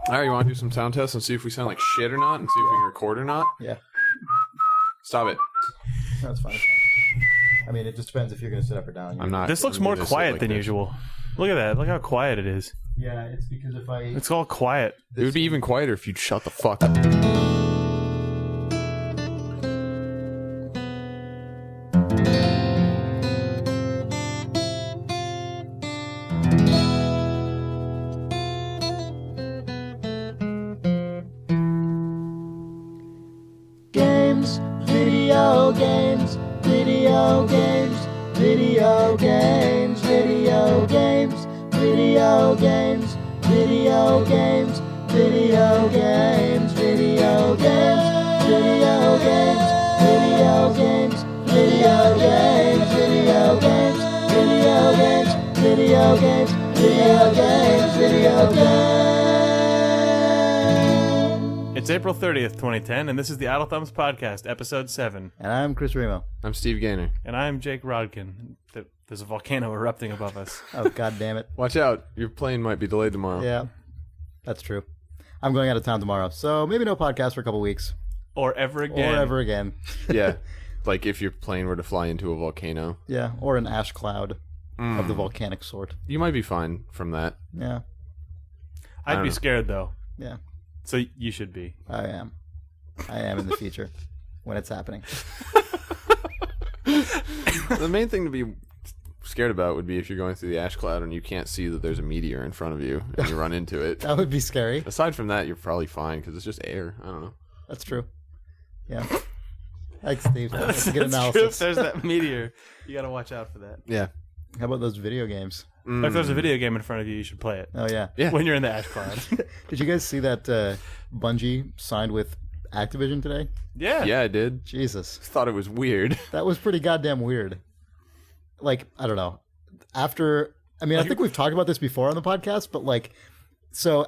All right, you want to do some sound tests and see if we sound like shit or not, and see if we can record or not? Yeah. Stop it. No, it's fine. I mean, it just depends if you're going to sit up or down. I'm not. This looks more quiet than usual. Look at that. Look how quiet it is. Yeah, it's because if I... It's all quiet. It would be even quieter if you'd shut the fuck up. Games, video games, video games, video games, video games, video games, video games, video games, video games, video games, video games, video games, video games, video games, video games, video games, video games. It's April 30th, 2010, and this is the Idle Thumbs Podcast, Episode 7. And I'm Chris Remo. I'm Steve Gaynor. And I'm Jake Rodkin. There's a volcano erupting above us. Oh, God damn it. Watch out. Your plane might be delayed tomorrow. Yeah, that's true. I'm going out of town tomorrow, so maybe no podcast for a couple weeks. Or ever again. Or ever again. Yeah. Like if your plane were to fly into a volcano. Yeah, or an ash cloud of the volcanic sort. You might be fine from that. Yeah, I'd be know. scared, though. yeah, So you should be. I am. I am in the future when it's happening. The main thing to be scared about would be if you're going through the ash cloud and you can't see that there's a meteor in front of you and you run into it. That would be scary. Aside from that, you're probably fine because it's just air. I don't know. That's true. Yeah. Thanks, Steve. That's a good That's true. If analysis. there's that meteor, you gotta watch out for that. Yeah. How about those video games? If there's a video game in front of you, you should play it. Oh, yeah. Yeah. When you're in the ash cloud. Did you guys see that Bungie signed with Activision today? Yeah. Yeah, I did. Jesus. Thought it was weird. That was pretty goddamn weird. Like, I don't know. I think we've talked about this before on the podcast, but so,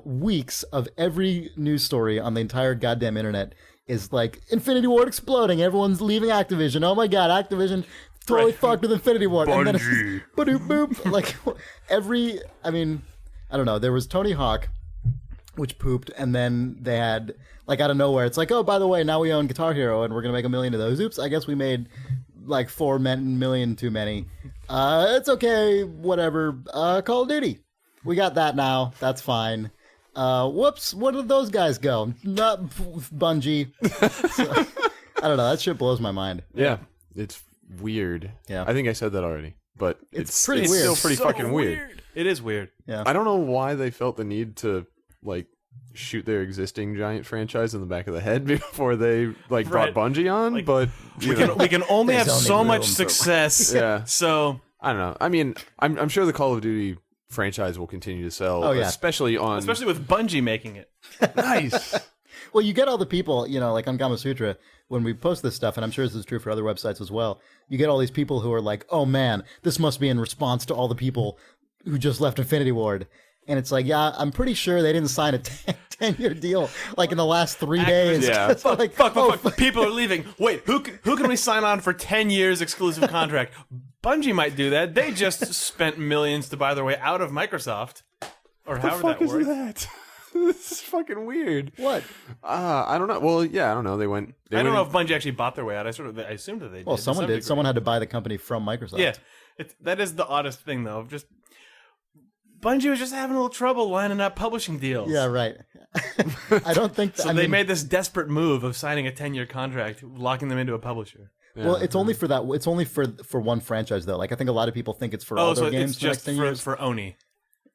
weeks of every news story on the entire goddamn internet is like, Infinity Ward exploding, everyone's leaving Activision, oh my god, Activision totally fucked with Infinity Ward. Bungie. And then it's ba-doop boop. Like, I don't know, there was Tony Hawk, which pooped, and then they had, like, out of nowhere, it's like, oh, by the way, now we own Guitar Hero, and we're gonna make 1 million of those. Oops, I guess we made like 4 million too many. It's okay, whatever. Call of Duty, we got that now. That's fine. Whoops, where did those guys go? Not Bungie. So, I don't know. That shit blows my mind. Yeah. It's weird. Yeah. I think I said that already, but It's pretty it's weird. still pretty So fucking weird. It is weird. Yeah. I don't know why they felt the need to shoot their existing giant franchise in the back of the head before they Right. brought Bungie on, but We can only have There's so only much room for- success. Yeah. So I don't know. I mean, I'm sure the Call of Duty franchise will continue to sell, Oh, yeah. especially with Bungie making it. nice. Well, you get all the people, like on Gamasutra, when we post this stuff, and I'm sure this is true for other websites as well, you get all these people who are like, oh man, this must be in response to all the people who just left Infinity Ward. And it's like, yeah, I'm pretty sure they didn't sign a 10-year deal like in the last 3 days. Yeah. It's like, Fuck. People are leaving. Wait, who can we sign on for 10 years exclusive contract? Bungie might do that. They just spent millions to buy their way out of Microsoft. Or What the however fuck that is works. that? This is fucking weird. What? I don't know. Well, yeah, I don't know. They went. I don't know if Bungie actually bought their way out. I assumed that they did. Well, to someone some did. degree. Someone had to buy the company from Microsoft. Yeah. That is the oddest thing, though. Just Bungie was just having a little trouble lining up publishing deals. Yeah, right. I don't think... So they made this desperate move of signing a 10-year contract, locking them into a publisher. Yeah. Well, it's only for that. It's only for one franchise, though. Like, I think a lot of people think it's for all Oh, so their games it's for the next just 10 years. for Oni.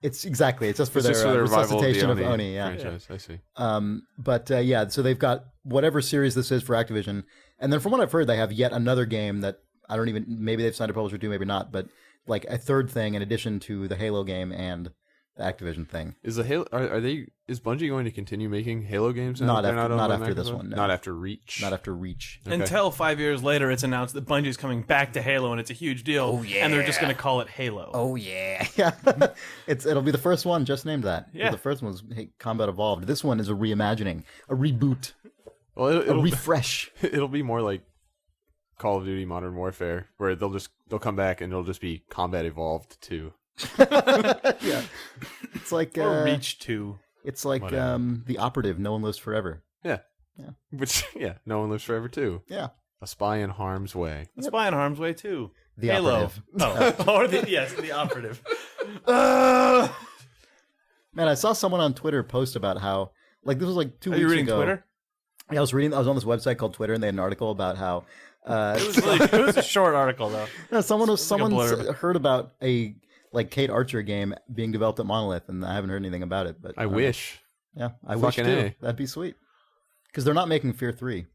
It's exactly. It's just for It's just for their revival resuscitation of the Oni. Yeah. franchise. I see. But yeah, so they've got whatever series this is for Activision, and then from what I've heard, they have yet another game that I don't even. Maybe they've signed a publisher too, maybe not. But like a third thing in addition to the Halo game and the Activision thing. Is the Halo? Are they? Is Bungie going to continue making Halo games? Now? Not They're after- owned not by after this Microsoft? one, no. Not after Reach. Not after Reach. Okay. Until 5 years later, it's announced that Bungie's coming back to Halo, and it's a huge deal. Oh, yeah. And they're just going to call it Halo. Oh yeah, yeah. It'll be the first one just named that. Yeah. The first one was Combat Evolved. This one is a reimagining, a reboot, Well, a it'll refresh. it'll be more like Call of Duty Modern Warfare, where they'll come back and it'll just be Combat Evolved 2. Yeah. It's like Or Reach 2. It's like Whatever. The Operative, No One Lives Forever. Yeah. Yeah. Which, no one lives forever, too. Yeah. A Spy in Harm's Way. A Spy in Harm's Way too. The Halo. Operative. Or the Operative. Man, I saw someone on Twitter post about how, like, this was like 2 Are weeks you reading ago. Twitter? Yeah, I was on this website called Twitter, and they had an article about how It was a short article though. someone blurb. heard about a Cate game being developed at Monolith, and I haven't heard anything about it. But I wish. Yeah, I wish too. Fucking A. That'd be sweet. Because they're not making F.E.A.R. 3,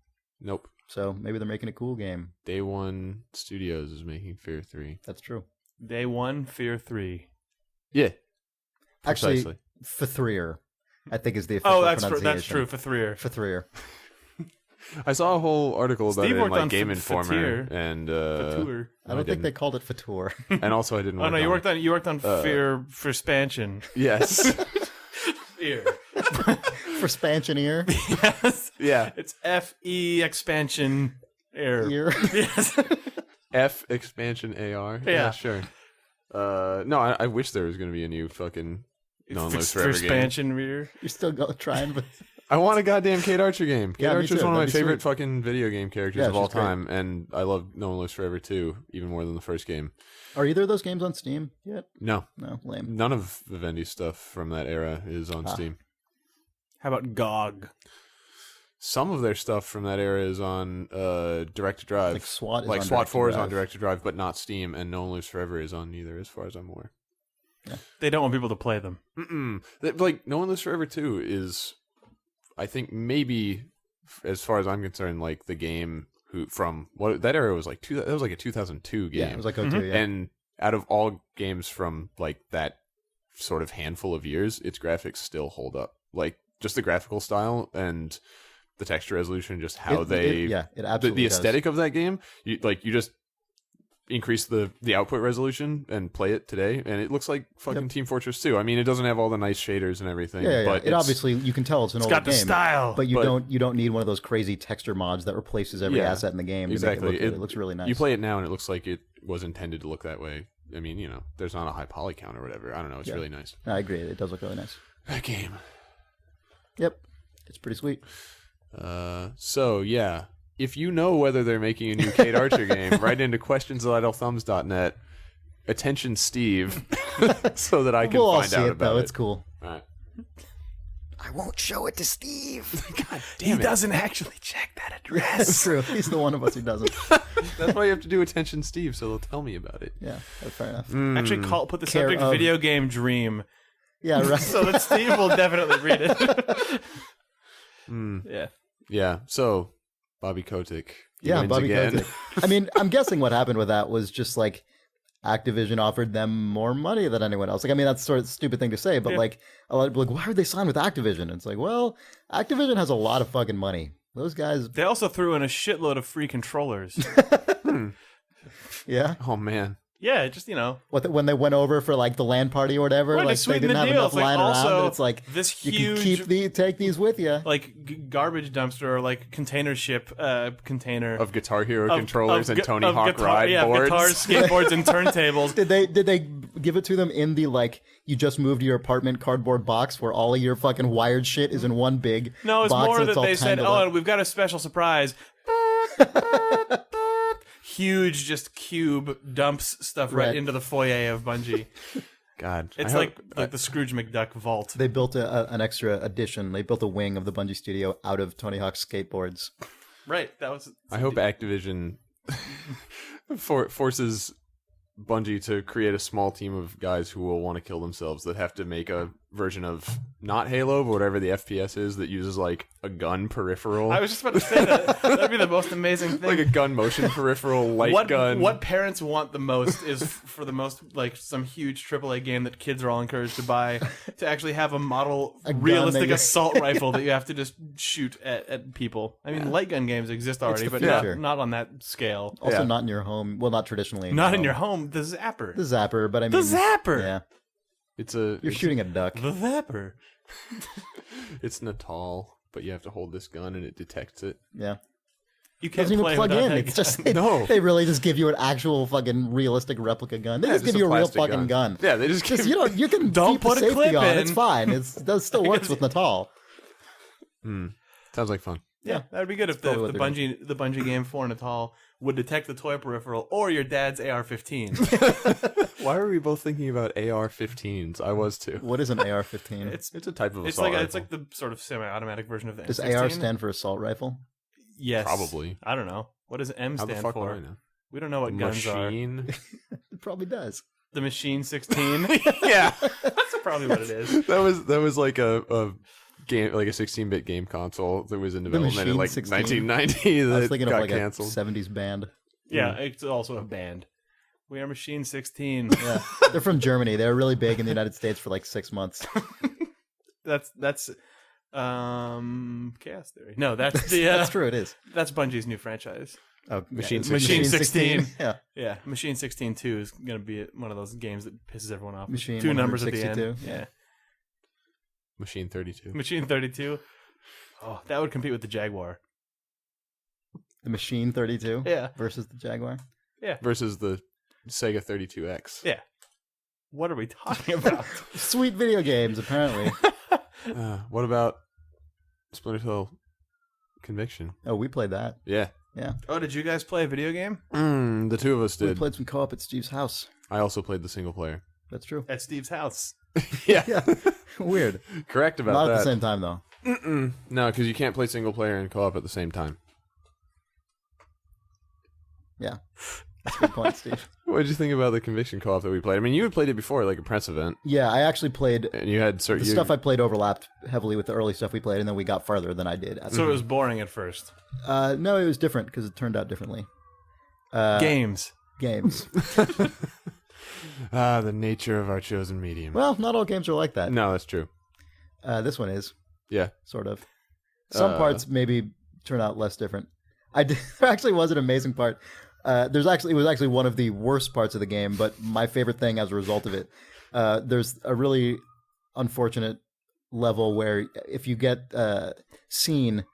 Nope. so maybe they're making a cool game. Day One Studios is making F.E.A.R. 3. That's true. Day 1, F.E.A.R. 3. Yeah. Actually, Precisely. F.E.A.R. I think is the official Oh, that's pronunciation. true for 3. F.E.A.R. I saw a whole article about Steve it in worked like on Game F.E.A.R. Informer, and Tour. I don't think they called it F.E.A.R. And also, I didn't. Oh no, you worked on F.E.A.R. for Expansion. Yes. F.E.A.R. For Expansion.A.R. Yes. Yeah. It's F.E.Expansion.A.R. Ear. Yes. F.Expansion.A.R. Yeah. Sure. No, I wish there was going to be a new fucking No One Lives For Forever game. Expansion reader. You're still trying, but I want a goddamn Cate Archer game. Cate Yeah, me Archer's too. one of my That'd be favorite sweet. fucking video game characters Yeah, of all she's great. time, and I love No One Lives Forever too, even more than the first game. are either of those games on Steam yet? No, No, lame. none of Vivendi's stuff from that era is on Steam. How about GOG? Some of their stuff from that era is on Direct to Drive. Like SWAT is like on SWAT Direct to 4 is on Drive. Direct to Drive, but not Steam, and No One Lives Forever is on neither, as far as I'm aware. They don't want people to play them. Like No One Lives Forever 2 is, I think, maybe as far as I'm concerned, like the game from what that era was like. That was like a 2002 game. Yeah, it was like O2, yeah. And out of all games from like that sort of handful of years, its graphics still hold up. Like just the graphical style and the texture resolution, just how it absolutely the does. aesthetic of that game. You just increase the output resolution and play it today, and it looks like fucking Team Fortress 2. I mean, it doesn't have all the nice shaders and everything, Yeah, but it obviously you can tell it's an older got the game. style. But you don't need one of those crazy texture mods that replaces every Yeah, asset in the game. exactly. To make it, look good. It looks really nice. You play it now, and it looks like it was intended to look that way. I mean, there's not a high poly count or whatever. I don't know. It's really nice. I agree. It does look really nice. That game. Yep, it's pretty sweet. So yeah, if you know whether they're making a new Cate Archer game, write into questions@idlethumbs.net. Attention, Steve, so that I can We'll all find see out it about though. it. It's cool. All right. I won't show it to Steve. God He damn it. doesn't actually check that That's address. true. He's the one of us who doesn't. That's why you have to do Attention, Steve, so they'll tell me about it. Yeah, that's fair enough. Actually, put the Care subject of- video game dream, Yeah, right. so that Steve will definitely read it. Yeah. Yeah. So Bobby Kotick. He Yeah, wins Bobby again. Kotick. I mean, I'm guessing what happened with that was just like Activision offered them more money than anyone else. Like, I mean, that's sort of a stupid thing to say, but like a lot of people are like, why would they sign with Activision? And it's like, well, Activision has a lot of fucking money. Those guys, They also threw in a shitload of free controllers. yeah. Oh man. Yeah, just When they went over for like the LAN party or whatever, Right, like they they sweetened didn't the have deal. enough It's like, lying around. also, And it's like this you huge, can take these with you. like garbage dumpster or like container ship container Of Guitar Hero of- controllers of and gu- Tony of Hawk guitar- ride yeah, boards. guitars, skateboards, and turntables. Did they give it to them in the like you just moved to your apartment cardboard box where all of your fucking wired shit is in one big No, it's box more and that all they said, tangled "Oh, up? and we've got a special surprise." Huge, just cube dumps stuff right Right. into the foyer of Bungie. God. It's like the Scrooge McDuck vault. They built an extra addition. They built a wing of the Bungie studio out of Tony Hawk's skateboards. Right. That was. I hope Activision forces Bungie to create a small team of guys who will want to kill themselves that have to make a version of not Halo, but whatever the FPS is that uses like a gun peripheral. I was just about to say that. That'd be the most amazing thing. like a gun motion peripheral light gun. What parents want the most is for the most like some huge AAA game that kids are all encouraged to buy to actually have a model gun realistic that you- assault rifle that you have to just shoot at people. I mean, light gun games exist already, the but future. not on that scale. Also, Yeah. not in your home. Well, not traditionally. Not in home. your home. The Zapper. The Zapper, but I The mean, Zapper. Yeah, you're It's shooting a duck. The Zapper. It's Natal, but you have to hold this gun and it detects it. Yeah, You can't doesn't even play plug without in. that It's just gun. No. they really just give you an actual fucking realistic replica gun. They just give a you a real plastic fucking gun. Yeah, they just give You can Don't keep the put a safety clip on. in. It's fine. It still works with Natal. Sounds like fun. Yeah, that would be good if the, probably the what Bungie game for Natal would detect the toy peripheral or your dad's AR-15. Why are we both thinking about AR-15s? I was too. What is an AR-15? It's It's a type of it's assault like rifle. the sort of semi-automatic version of the Does M16. AR stand for assault rifle? Yes, Probably. I don't know. What does M How the stand fuck for? would I know? We don't know what guns are. Machine. It probably does. The Machine 16. Yeah, That's probably what it is. that was like a game, like a 16-bit game console that was in development in Machine like 16? 1990 I was that thinking of got like canceled. a 70s band. Yeah, it's also a band. We are Machine 16. Yeah, they're from Germany. They were really big in the United States for like 6 months. That's Chaos Theory. No, that's the That's true. It is. That's Bungie's new franchise. Oh, Machine yeah, 16. Machine 16. Yeah, Yeah, Machine 16 2 is going to be one of those games that pisses everyone off. Machine 2 numbers at the end. 162. Yeah. Machine 32. Machine 32. Oh, that would compete with the Jaguar. the Machine 32. Yeah. Versus the Jaguar. Versus the Sega 32X. Yeah. What are we talking about? Sweet video games, apparently. What about Splinter Cell Conviction? Oh, we played that. Yeah. Yeah, Oh, did you guys play a video game? The two of us we did. played some co-op at Steve's house. I also played the single player. That's true. At Steve's house. Yeah. Yeah, weird. Correct about Not that. at the same time though. No, because you can't play single player and co-op at the same time. Yeah, that's a good point, Steve. What did you think about the Conviction co-op that we played? I mean, you had played it before, like a press event, Yeah, I actually played. and you had certain The stuff I played overlapped heavily with the early stuff we played, and then we got farther than I did. So it was boring at first. No, it was different because it turned out differently. Games. Games. the nature of our chosen medium. Well, not all games are like that. No, that's true. This one is Yeah. sort of. Some parts maybe turn out less different. There actually was an amazing part. It was actually one of the worst parts of the game, but my favorite thing as a result of it. There's a really unfortunate level where if you get seen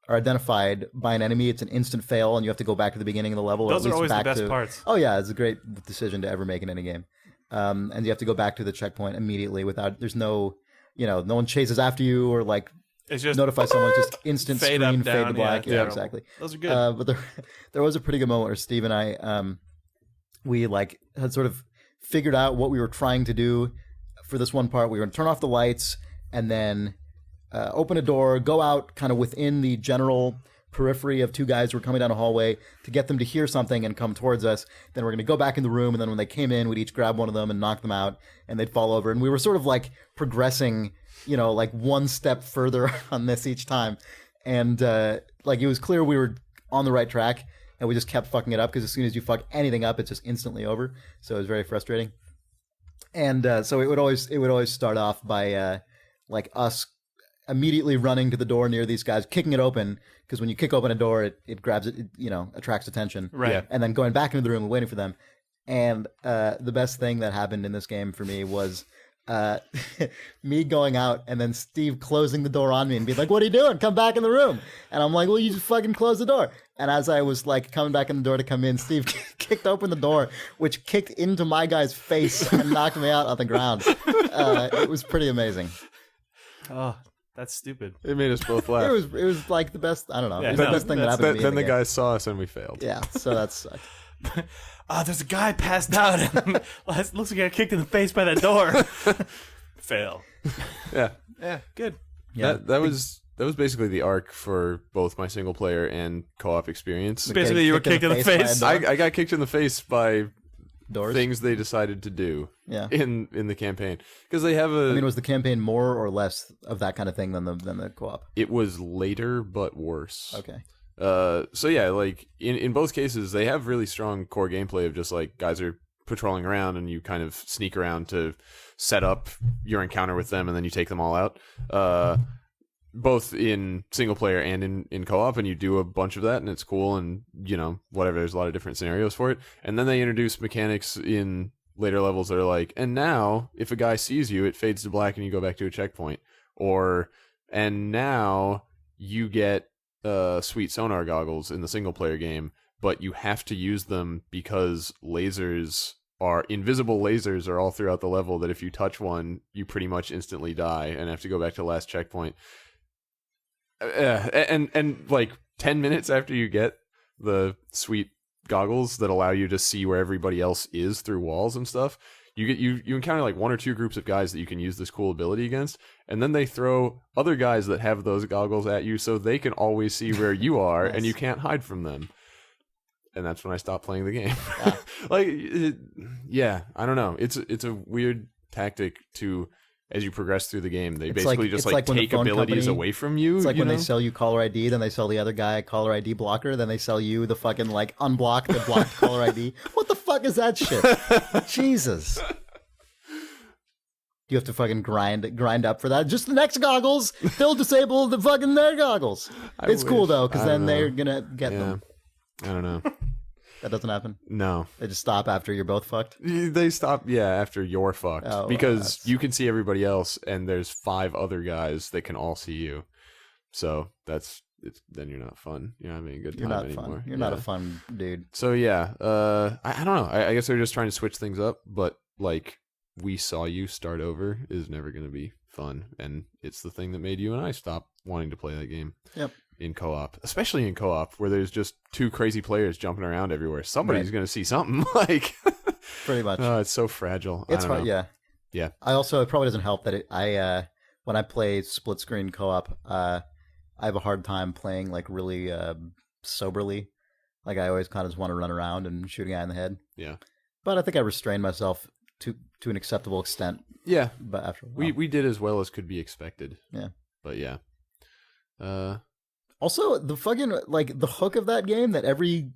or identified by an enemy, it's an instant fail, and you have to go back to the beginning of the level. Those or are at least always the back best to, parts. Oh yeah, it's a great decision to ever make in any game. And you have to go back to the checkpoint immediately without. There's no, no one chases after you or like It's just notify someone. Just instant fade screen, up, fade down, to black. yeah, Yeah, terrible. exactly. Those are good. But there was a pretty good moment where Steve and I, we like had sort of figured out what we were trying to do for this one part. We were going to turn off the lights and then open a door, go out kind of within the general periphery of two guys who were coming down a hallway to get them to hear something and come towards us. Then we're going to go back in the room, and then when they came in, we'd each grab one of them and knock them out, and they'd fall over. And we were sort of like progressing, like one step further on this each time. And like it was clear we were on the right track, and we just kept fucking it up because as soon as you fuck anything up, it's just instantly over. So it was very frustrating. And so it would always start off by like us immediately running to the door near these guys, kicking it open, because when you kick open a door, it grabs it, attracts attention. Right. Yeah. And then going back into the room and waiting for them. And the best thing that happened in this game for me was me going out and then Steve closing the door on me and being like, "What are you doing? Come back in the room." And I'm like, "Well, you just fucking close the door." And as I was like coming back in the door to come in, Steve kicked open the door, which kicked into my guy's face and knocked me out on the ground. It was pretty amazing. Oh, that's stupid. It made us both laugh. It was like the best. I don't know. Yeah, it was the no, best thing that that's- happened to me. Then in the game. guys saw us and we failed. Yeah, so that sucked. There's a guy passed out. And looks like he got kicked in the face by that door. Fail. Yeah. Yeah, good. Yeah, That was basically the arc for both my single player and co-op experience. Basically, you were kicked in the face. by a door. I got kicked in the face by Doors. things they decided to do Yeah. in the campaign, because they have a. I mean, was the campaign more or less of that kind of thing than the co-op? it was later but worse. Okay. So yeah, like in both cases, they have really strong core gameplay of just like guys are patrolling around and you kind of sneak around to set up your encounter with them and then you take them all out. Both in single player and in co-op, and you do a bunch of that and it's cool, and whatever, there's a lot of different scenarios for it. And then they introduce mechanics in later levels that are like, and now if a guy sees you, it fades to black and you go back to a checkpoint, and now you get sweet sonar goggles in the single player game, but you have to use them because invisible lasers are all throughout the level that if you touch one, you pretty much instantly die and have to go back to the last checkpoint. And like 10 minutes after you get the sweet goggles that allow you to see where everybody else is through walls and stuff, you encounter like one or two groups of guys that you can use this cool ability against, and then they throw other guys that have those goggles at you so they can always see where you are. Nice. And you can't hide from them. And that's when I stopped playing the game. Yeah. I don't know. It's a weird tactic to, as you progress through the game, they basically just take abilities away from you. It's like when they sell you caller ID, then they sell the other guy a caller ID blocker, then they sell you the fucking like unblock the blocked caller ID. What the fuck is that shit? Jesus. You have to fucking grind up for that. Just the next goggles, they'll disable the fucking their goggles. It's cool though, because then they're gonna get them. I don't know. That doesn't happen? No. They just stop after you're both fucked? They stop, after you're fucked. Because you can see everybody else, and there's 5 other guys that can all see you. So then you're not fun. You're not having a good time anymore. You're not a fun dude. So I don't know. I guess they're just trying to switch things up, but like, we saw you start over is never going to be fun, and it's the thing that made you and I stop wanting to play that game. Yep. In co-op, especially in co-op, where there's just 2 crazy players jumping around everywhere. Somebody's going to see something. Like, pretty much. Oh, it's so fragile. It's hard. Yeah. I also, it probably doesn't help that when I play split screen co-op, I have a hard time playing like really soberly. Like, I always kind of just want to run around and shoot a guy in the head. Yeah. But I think I restrained myself to an acceptable extent. Yeah. But after a while. We did as well as could be expected. Yeah. But yeah. Also, the fucking, like, the hook of that game, that every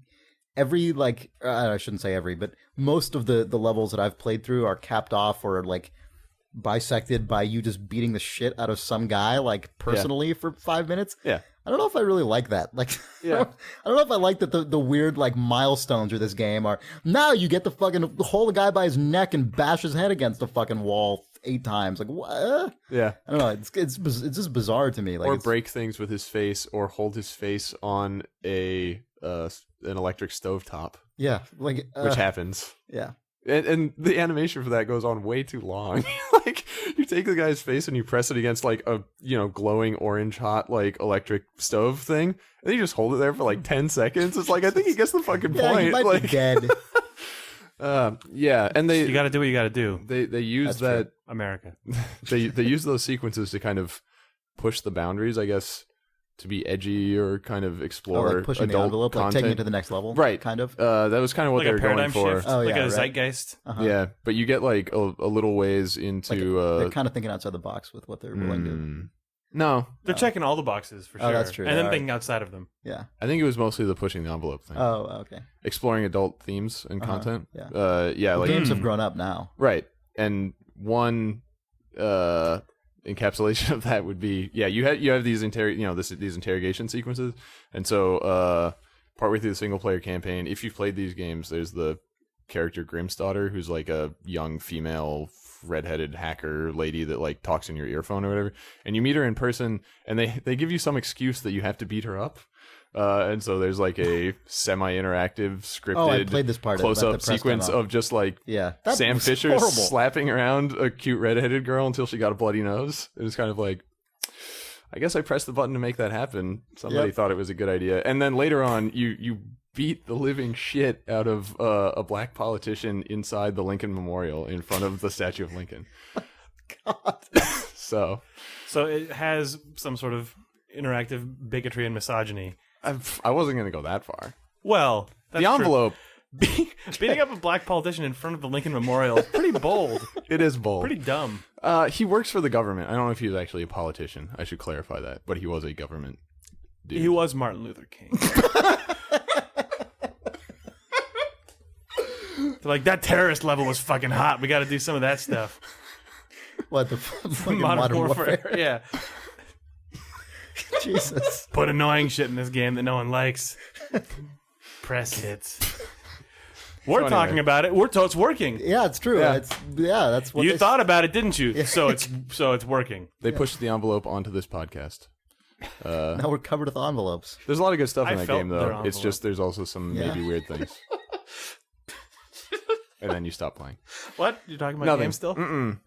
like, I shouldn't say every, but most of the levels that I've played through are capped off or, like, bisected by you just beating the shit out of some guy, like, personally for 5 minutes. Yeah. I don't know if I really like that. Like, yeah. I don't know if I like that the weird, like, milestones of this game are, now you get to fucking hold a guy by his neck and bash his head against the fucking wall 8 times. Like, what? Yeah. I don't know. It's just bizarre to me. Like, or break things with his face, or hold his face on an electric stovetop. Yeah. Like, which happens. Yeah. And the animation for that goes on way too long. Like, you take the guy's face and you press it against like a glowing orange hot like electric stove thing, and then you just hold it there for like 10 seconds. It's like, I think he gets the fucking point. He might like, be dead. And you got to do what you got to do. They use that true. America. they use those sequences to kind of push the boundaries, I guess, to be edgy or kind of explore like pushing adult the envelope, content. like taking it to the next level, right? Kind of. That was kind of what like they were going for. Shift, like a zeitgeist. Uh-huh. Yeah, but you get like a little ways into. They're kind of thinking outside the box with what they're willing to. No, they're checking all the boxes for sure. Oh, that's true. And then thinking outside of them. Yeah, I think it was mostly the pushing the envelope thing. Oh, okay. Exploring adult themes and content. Yeah. Like games have grown up now, right? And one encapsulation of that would be you have these these interrogation sequences, and so partway through the single player campaign, if you've played these games, there's the character Grimm's daughter, who's like a young female redheaded hacker lady that like talks in your earphone or whatever, and you meet her in person, and they give you some excuse that you have to beat her up. And so there's like a semi-interactive scripted close-up sequence of just like Sam Fisher slapping around a cute redheaded girl until she got a bloody nose. It was kind of like, I guess I pressed the button to make that happen. Somebody thought it was a good idea. And then later on, you beat the living shit out of a black politician inside the Lincoln Memorial in front of the statue of Lincoln. God. So it has some sort of interactive bigotry and misogyny. I wasn't going to go that far. Well, that's the envelope. Beating up a black politician in front of the Lincoln Memorial is pretty bold. It is bold. Pretty dumb. He works for the government. I don't know if he was actually a politician. I should clarify that. But he was a government dude. He was Martin Luther King. They're like, that terrorist level was fucking hot. We got to do some of that stuff. What, the fucking modern warfare? Yeah. Jesus. Put annoying shit in this game that no one likes. Press hits. We're talking about it. It's working. Yeah, it's true. Yeah. That's what you thought about it, didn't you? So it's working. They pushed the envelope onto this podcast. Now we're covered with envelopes. There's a lot of good stuff in I that felt game, their though. envelope. It's just there's also some Yeah. maybe weird things. And then you stop playing. What? You're talking about Nothing. games still? Mm-mm.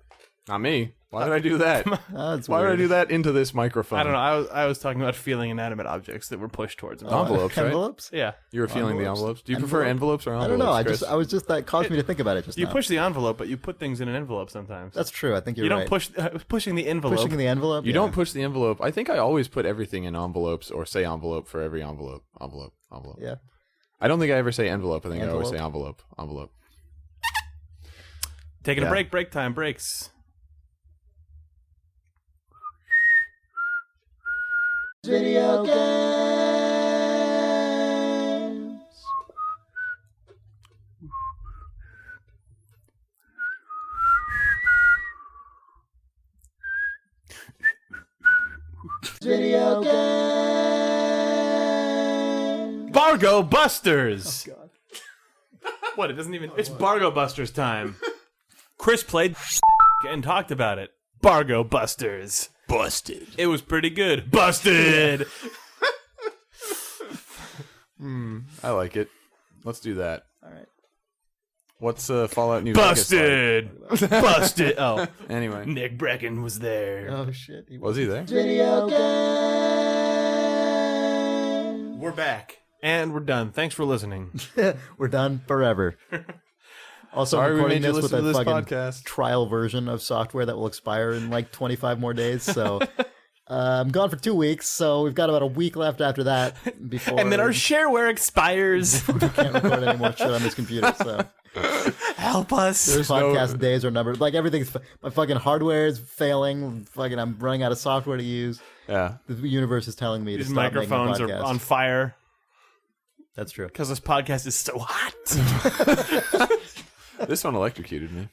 Not me. Why would I do that? That's Why would I weird. do that into this microphone? I don't know. I was talking about feeling inanimate objects that were pushed towards me. Envelopes, right? Envelopes? Yeah. You were feeling the Envelopes. envelopes. Do you prefer envelopes or I envelopes? don't know. Chris? I was just that caused me to think about it just You now. push the envelope, but you put things in an envelope sometimes. That's true. I think you're you don't right. push pushing the envelope. Pushing the envelope. You yeah. don't push the envelope. I think I always put everything in envelopes or say envelope for every envelope. Envelope. Yeah. I don't think I ever say envelope. I think I always say Envelope. envelope. Taking Yeah. a break. Break time. Breaks. Video games. Video games. Bargo Busters. Oh, God. What? It doesn't even. It's Bargo Busters time. Chris played and talked about it. Bargo Busters. Busted. It was pretty good. Busted. I like it. Let's do that. All right. What's Fallout New Vegas like? Busted. Busted. Oh, Anyway, Nick Brecken was there. Oh shit. was he there? Video games. We're back and we're done. Thanks for listening. We're done forever. Also, Sorry I'm we recording made you this with listen a to this fucking podcast. trial version of software that will expire in like 25 more days. So I'm gone for 2 weeks. So we've got about a week left after that before. And then our shareware expires. we can't record any more shit on this computer. So Help us. There's podcast no, days are numbered. Like everything's my fucking hardware is failing. Fucking I'm running out of software to use. yeah. The universe is telling me These to stop making a microphones are podcast. on fire That's true. because this podcast is so hot. This one electrocuted me.